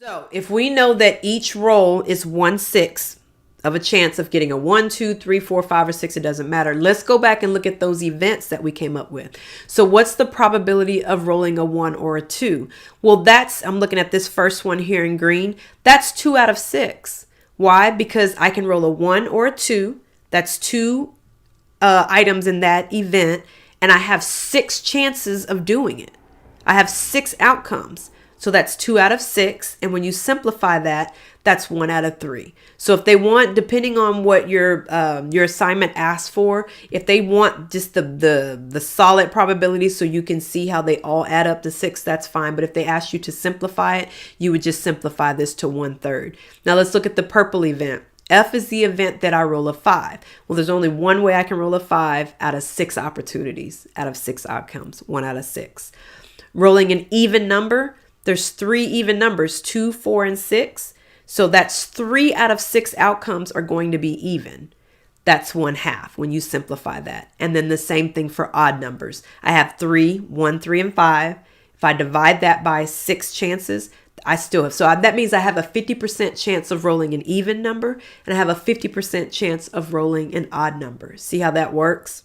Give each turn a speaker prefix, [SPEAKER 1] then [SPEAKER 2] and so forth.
[SPEAKER 1] So if we know that each roll is 1/6 of a chance of getting a 1, 2, 3, 4, 5, or 6, it doesn't matter. Let's go back and look at those events that we came up with. So what's the probability of rolling a 1 or a 2? Well, I'm looking at this first one here in green. That's 2 out of 6. Why? Because I can roll a 1 or a 2. That's two items in that event, and I have 6 chances of doing it. I have 6 outcomes. So that's 2 out of 6. And when you simplify that, that's 1 out of 3. So if they want, depending on what your assignment asks for, if they want just the solid probability so you can see how they all add up to 6, that's fine. But if they ask you to simplify it, you would just simplify this to 1/3. Now let's look at the purple event. F is the event that I roll a 5. Well, there's only one way I can roll a 5 out of 6 opportunities, out of 6 outcomes, 1 out of 6. Rolling an even number, there's 3 even numbers, 2, 4, and 6. So that's 3 out of 6 outcomes are going to be even. That's 1/2 when you simplify that. And then the same thing for odd numbers. I have 3, 1, 3, and 5. If I divide that by 6 chances, I still have. So that means I have a 50% chance of rolling an even number, and I have a 50% chance of rolling an odd number. See how that works?